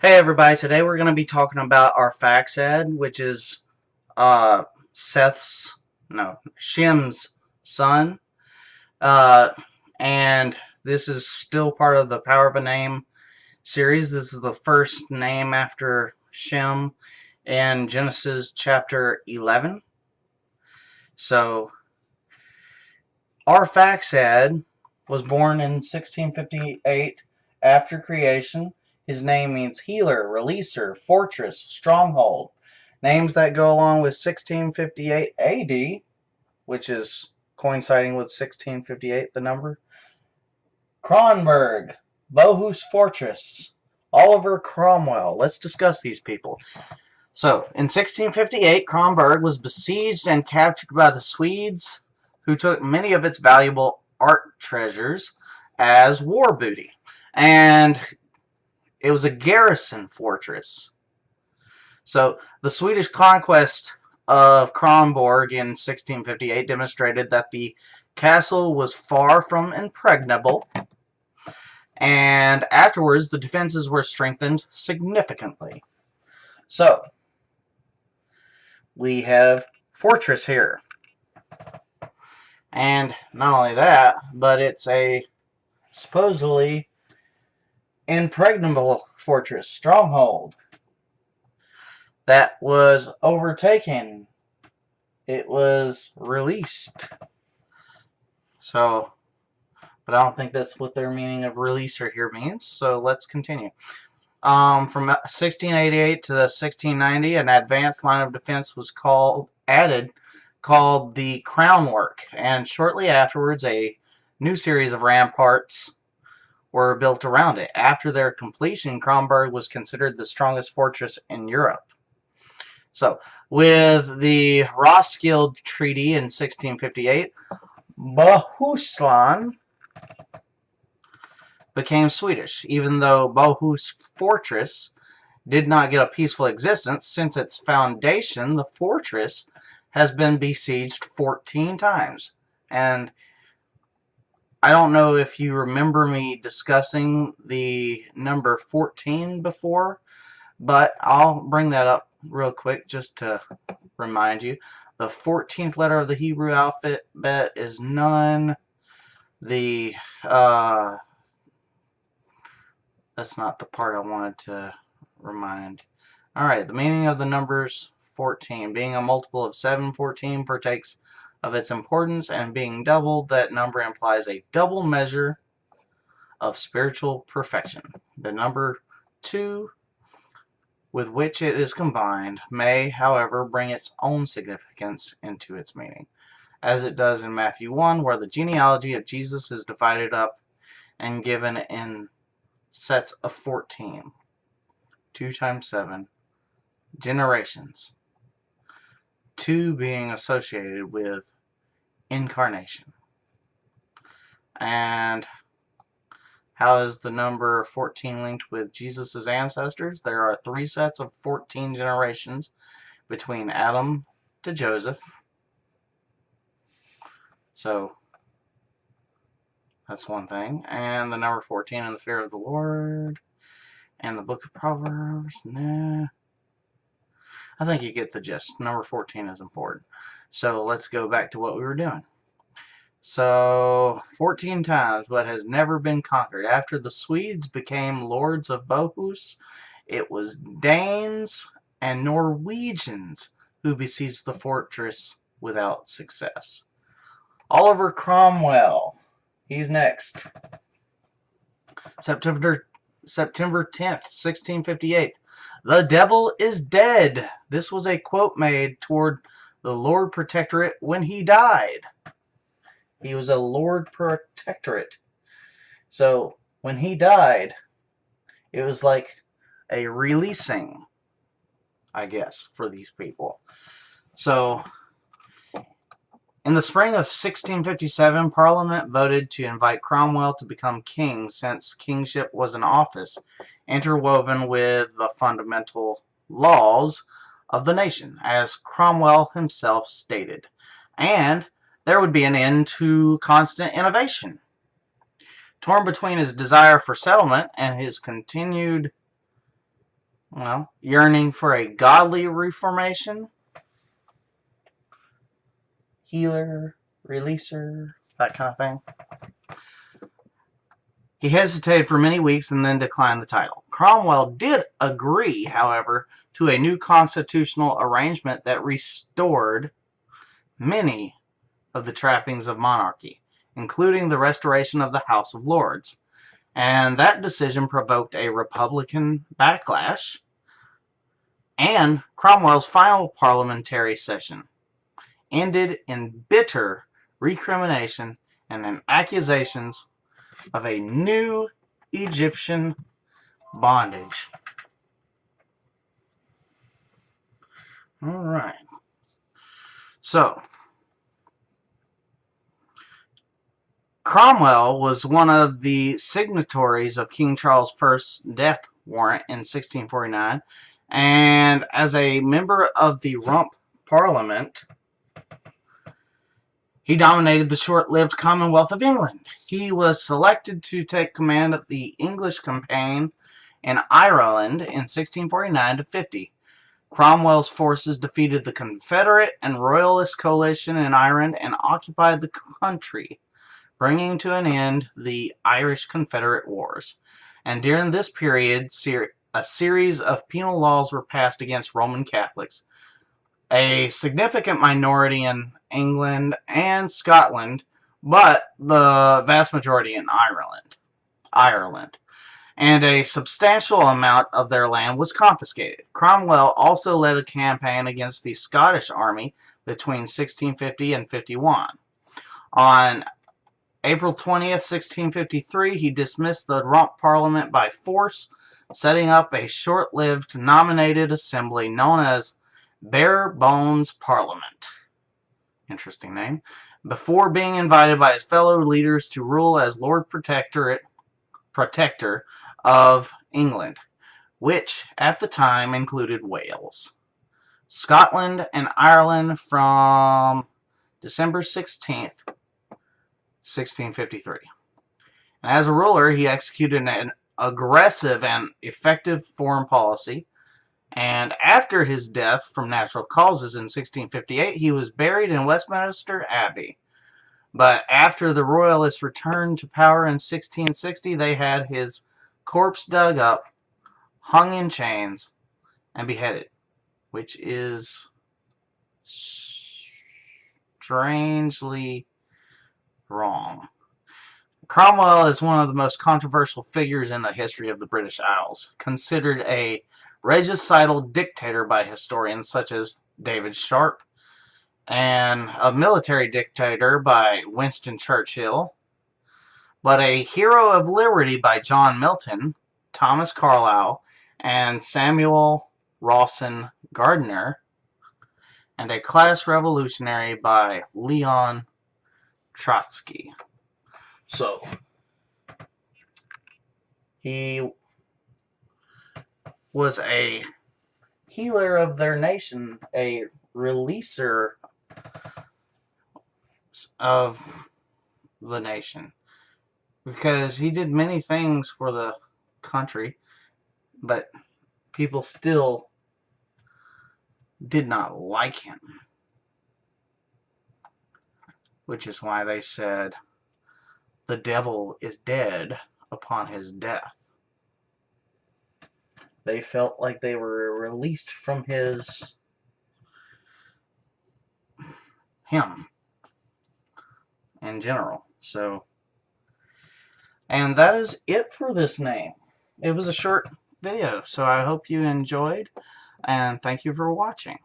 Hey everybody, today we're going to be talking about Arphaxad, which is uh, Shem's son. Uh, and this is still part of the Power of a Name series. This is the first name after Shem in Genesis chapter 11. So, Arphaxad was born in 1658 after creation. His name means healer, releaser, fortress, stronghold. Names that go along with 1658 AD, which is coinciding with 1658, the number. Kronberg, Bohus Fortress, Oliver Cromwell. Let's discuss these people. So, in 1658, Kronberg was besieged and captured by the Swedes, who took many of its valuable art treasures as war booty. And it was a garrison fortress. So the Swedish conquest of Kronborg in 1658 demonstrated that the castle was far from impregnable, and afterwards the defenses were strengthened significantly. So we have fortress here. And not only that, but it's a supposedly impregnable fortress, stronghold, that was overtaken. It was released. So, but I don't think that's what their meaning of releaser here means. So let's continue. From 1688 to 1690, an advanced line of defense was called the Crownwork, and shortly afterwards, a new series of ramparts were built around it. After their completion, Kronberg was considered the strongest fortress in Europe. So, with the Roskilde Treaty in 1658, Bohuslän became Swedish, even though Bohus Fortress did not get a peaceful existence. Since its foundation, the fortress has been besieged 14 times. And I don't know if you remember me discussing the number 14 before, but I'll bring that up real quick just to remind you. The 14th letter of the Hebrew alphabet is Nun. That's not the part I wanted to remind. Alright, the meaning of the numbers 14. Being a multiple of 7, 14 partakes of its importance, and being doubled, that number implies a double measure of spiritual perfection. The number 2 with which it is combined may, however, bring its own significance into its meaning, as it does in Matthew 1, where the genealogy of Jesus is divided up and given in sets of 14. 2 times 7. Generations. 2 being associated with incarnation. And how is the number 14 linked with Jesus' ancestors? There are 3 sets of 14 generations between Adam to Joseph. So, that's one thing. And the number 14 in the fear of the Lord. And the book of Proverbs. Nah. I think you get the gist. Number 14 is important. So, let's go back to what we were doing. So, 14 times, but has never been conquered. After the Swedes became lords of Bohus, it was Danes and Norwegians who besieged the fortress without success. Oliver Cromwell, he's next. September 10th, 1658. The devil is dead. This was a quote made toward the Lord Protectorate when he died. He was a Lord Protectorate. So when he died, it was like a releasing, I guess, for these people. So in the spring of 1657, Parliament voted to invite Cromwell to become king, since kingship was an office interwoven with the fundamental laws of the nation, as Cromwell himself stated. And there would be an end to constant innovation. Torn between his desire for settlement and his continued Well, yearning for a godly reformation, healer, releaser, that kind of thing. He hesitated for many weeks and then declined the title. Cromwell did agree, however, to a new constitutional arrangement that restored many of the trappings of monarchy, including the restoration of the House of Lords. And that decision provoked a Republican backlash and Cromwell's final parliamentary session ended in bitter recrimination and in accusations of a new Egyptian bondage. All right. So, Cromwell was one of the signatories of King Charles I's death warrant in 1649, and as a member of the Rump Parliament, he dominated the short-lived Commonwealth of England. He was selected to take command of the English campaign in Ireland in 1649-50. Cromwell's forces defeated the Confederate and Royalist coalition in Ireland and occupied the country, bringing to an end the Irish Confederate Wars. And during this period, a series of penal laws were passed against Roman Catholics, a significant minority in England and Scotland, but the vast majority in Ireland. And a substantial amount of their land was confiscated. Cromwell also led a campaign against the Scottish army between 1650 and 51. On April 20th, 1653, he dismissed the Rump Parliament by force, setting up a short-lived nominated assembly known as Bare Bones Parliament. Interesting name. Before being invited by his fellow leaders to rule as Lord Protector of England, which at the time included Wales, Scotland, and Ireland from December 16th, 1653. And as a ruler, he executed an aggressive and effective foreign policy, and after his death from natural causes in 1658, he was buried in Westminster Abbey. But after the Royalists returned to power in 1660, they had his corpse dug up, hung in chains, and beheaded, which is strangely wrong. Cromwell is one of the most controversial figures in the history of the British Isles, considered a regicidal dictator by historians such as David Sharp, and a military dictator by Winston Churchill, but a hero of liberty by John Milton, Thomas Carlyle, and Samuel Rawson Gardner, and a class revolutionary by Leon Trotsky. So, he was a healer of their nation, a releaser of the nation, because he did many things for the country, but people still did not like him, which is why they said the devil is dead upon his death. They felt like they were released from him in general. So, and that is it for this name. It was a short video, so I hope you enjoyed, and thank you for watching.